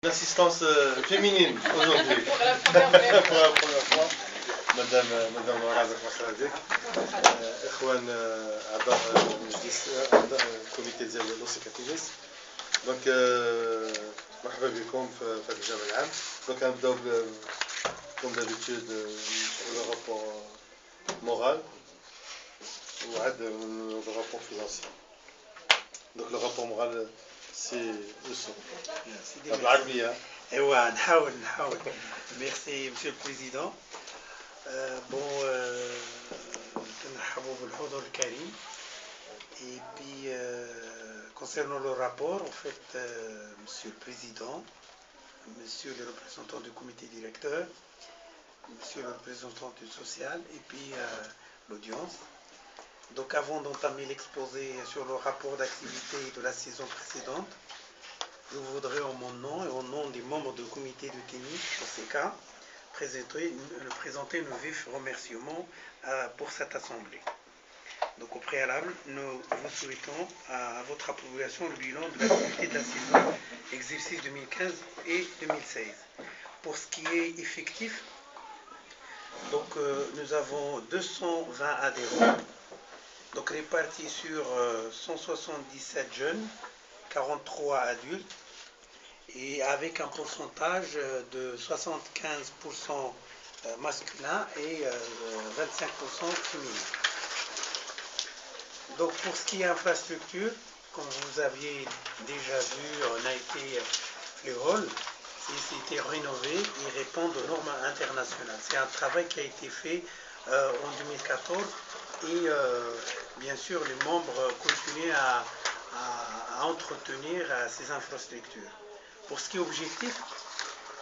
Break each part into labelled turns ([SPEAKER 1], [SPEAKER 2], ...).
[SPEAKER 1] Une assistance féminine aujourd'hui. Pour la première fois. Madame Razak Masradik, إخوان أعضاء المجلس أعضاء الكوميتي ديال لوسيكا تونس. دونك مرحبا بكم في هذا الجمع العام. دونك غنبداو كوم دابيتود لو رابور مورال وعاد لو رابور فينانسي. دونك لو رابور مورال سي يوسف بالعربية.
[SPEAKER 2] ايوا نحاول ميرسي مسيو البريزيدون. نرحبوا بالحضور الكريم. Et puis, concernant le rapport, en fait, Monsieur le Président, Monsieur le représentant du comité directeur, Monsieur le représentant du social, et puis l'audience. Donc, avant d'entamer l'exposé sur le rapport d'activité de la saison précédente, je voudrais en mon nom et au nom des membres du comité de tennis, pour ces cas, présenter nos vifs remerciements pour cette assemblée. Donc au préalable, nous vous souhaitons à votre approbation le bilan de l'activité de la saison exercice 2015 et 2016. Pour ce qui est effectif, donc nous avons 220 adhérents, donc répartis sur 177 jeunes, 43 adultes, et avec un pourcentage de 75% masculin et 25% féminin. Donc pour ce qui est infrastructure, comme vous aviez déjà vu, on a été Flérol, c'était rénové et répond aux normes internationales. C'est un travail qui a été fait en 2014 et bien sûr les membres continuent à entretenir ces infrastructures. Pour ce qui est objectif,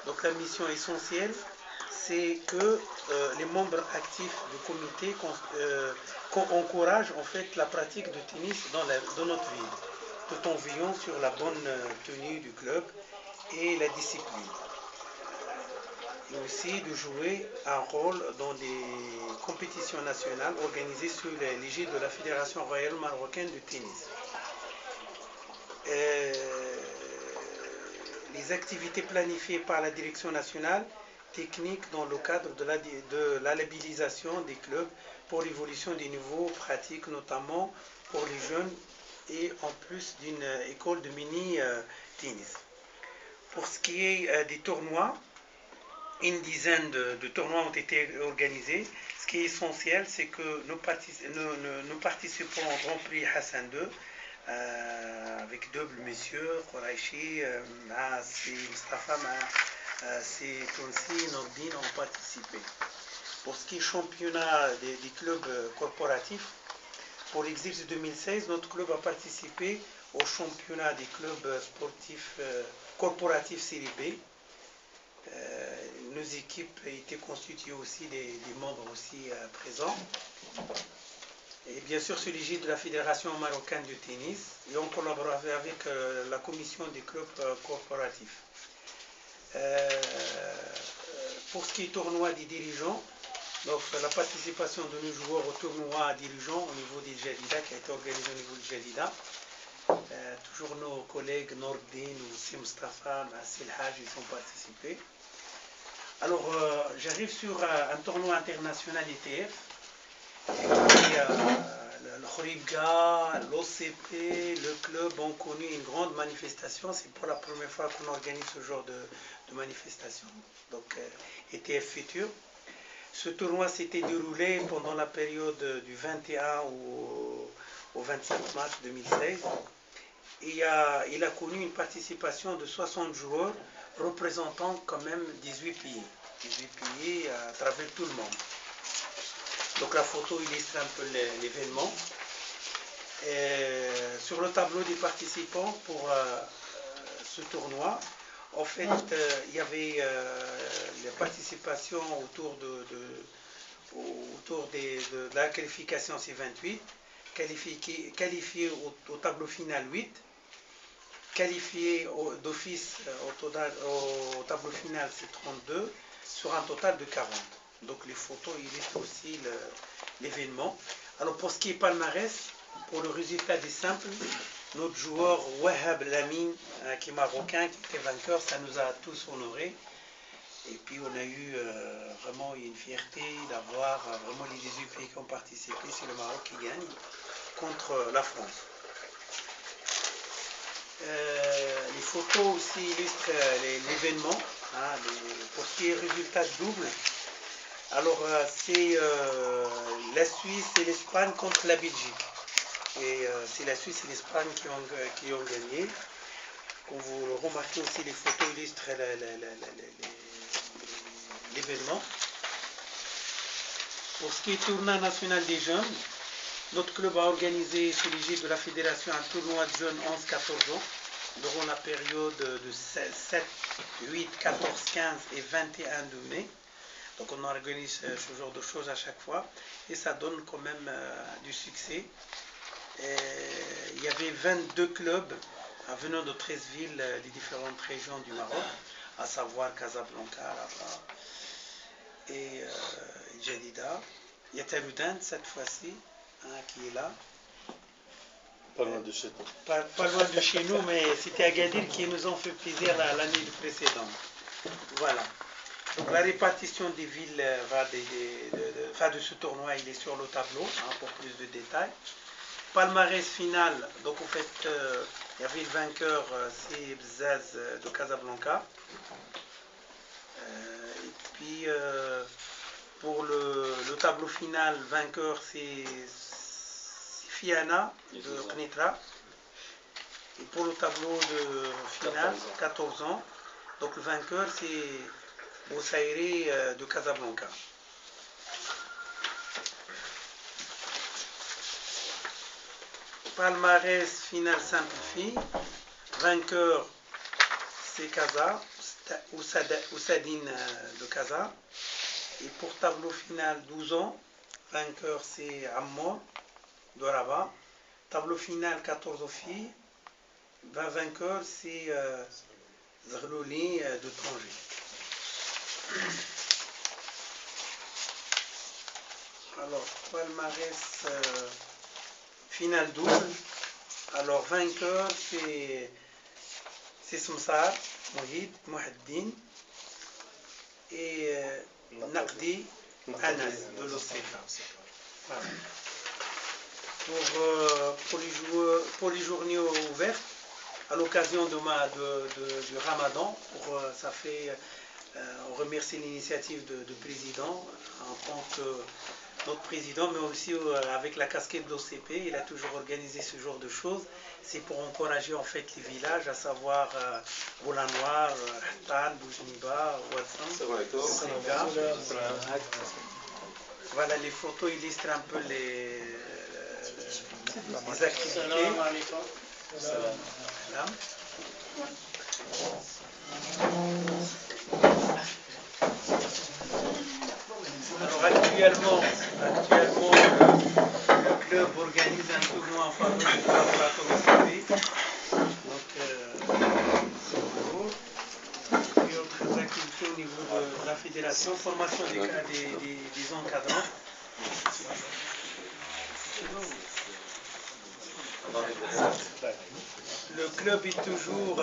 [SPEAKER 2] donc la mission essentielle, c'est que les membres actifs du comité encouragent en fait la pratique de tennis dans notre ville, tout en veillant sur la bonne tenue du club et la discipline. Et aussi de jouer un rôle dans les compétitions nationales organisées sous l'égide de la Fédération royale marocaine de tennis. Les activités planifiées par la direction nationale technique dans le cadre de la labellisation des clubs pour l'évolution des niveaux pratiques, notamment pour les jeunes et en plus d'une école de mini-tennis. Pour ce qui est des tournois, une dizaine de tournois ont été organisés. Ce qui est essentiel, c'est que nous participons au Grand Prix Hassan II avec double messieurs, Khouraichi, Mustafa, c'est Tounsi, Nordine ont participé. Pour ce qui est championnat des clubs corporatifs, pour l'exercice 2016, notre club a participé au championnat des clubs sportifs corporatifs série B. Nos équipes étaient constituées aussi des membres aussi présents. Et bien sûr, sous l'égide de la Fédération marocaine de tennis, et on collabore avec la commission des clubs corporatifs. Pour ce qui est tournoi des dirigeants, donc la participation de nos joueurs au tournoi dirigeants au niveau des Jadida, qui a été organisé au niveau du Jadida. Toujours nos collègues Nordine ou Mustafa, Massil Haj, ils ont participé. Alors, j'arrive sur un tournoi international ETF. Le Khoribga, l'OCP, le club ont connu une grande manifestation. C'est pour la première fois qu'on organise ce genre de manifestation. Donc, ETF Futur. Ce tournoi s'était déroulé pendant la période du 21 au 25 mars 2016. Et il a connu une participation de 60 joueurs représentant quand même 18 pays. 18 pays à travers tout le monde. Donc la photo illustre un peu l'événement. Sur le tableau des participants pour ce tournoi, en fait, il y avait la participation autour de la qualification, c'est 28, qualifié au tableau final 8, qualifié d'office au tableau final c'est 32, sur un total de 40. Donc les photos illustrent aussi l'événement. Alors pour ce qui est palmarès, pour le résultat des simples, notre joueur Wahab Lamine, qui est marocain, qui était vainqueur, ça nous a tous honorés. Et puis on a eu vraiment une fierté d'avoir vraiment les 18 pays qui ont participé, c'est le Maroc qui gagne contre la France. Les photos aussi illustrent l'événement, pour ce qui est résultat double. Alors c'est la Suisse et l'Espagne contre la Belgique. Et c'est la Suisse et l'Espagne qui ont gagné. Comme vous le remarquez aussi, les photos illustrent l'événement. Pour ce qui est tournoi national des jeunes, notre club a organisé sous l'égide de la fédération un tournoi de jeunes 11-14 ans durant la période de 7, 8, 14, 15 et 21 de mai. Donc on organise ce genre de choses à chaque fois et ça donne quand même du succès. Il y avait 22 clubs venant de 13 villes des différentes régions du Maroc, à savoir Casablanca, Rabat et Jadida. Il y a Taloudan cette fois-ci qui est là.
[SPEAKER 1] Pas loin de chez nous.
[SPEAKER 2] Pas loin de chez nous, mais c'était Agadir qui nous ont fait plaisir l'année précédente. Voilà. Donc la répartition des villes de ce tournoi, il est sur le tableau pour plus de détails. Palmarès final, donc en fait, il y avait le vainqueur, c'est Bzaz de Casablanca. Et puis pour le tableau final, vainqueur c'est Fiana de Knitra. Et pour le tableau de final, 14 ans, donc le vainqueur c'est Boussaïri de Casablanca. Palmarès final simplifié, vainqueur c'est Casa, Oussadine de Casa. Et pour tableau final 12 ans, vainqueur c'est Ammon de Rabat. Tableau final 14 aux filles, vainqueur c'est Zrlouli de Tanger. Alors, palmarès final double. Alors, vainqueur c'est Smsar, Mohid, Mohaddin et Naqdi Anas de l'Océan. Voilà. Pour les journées ouvertes, à l'occasion du Ramadan, on remercie l'initiative du président en tant que notre président, mais aussi avec la casquette d'OCP, il a toujours organisé ce genre de choses. C'est pour encourager en fait les villages, à savoir Boulanoir, Htan, Boujniba, Ouadsam, Séga. Voilà, les photos illustrent un peu les activités. Voilà. Alors actuellement le club organise un tournoi en faveur du collaborateur OCP. Donc et autres activités au niveau de la fédération, formation des encadrants. Le club est toujours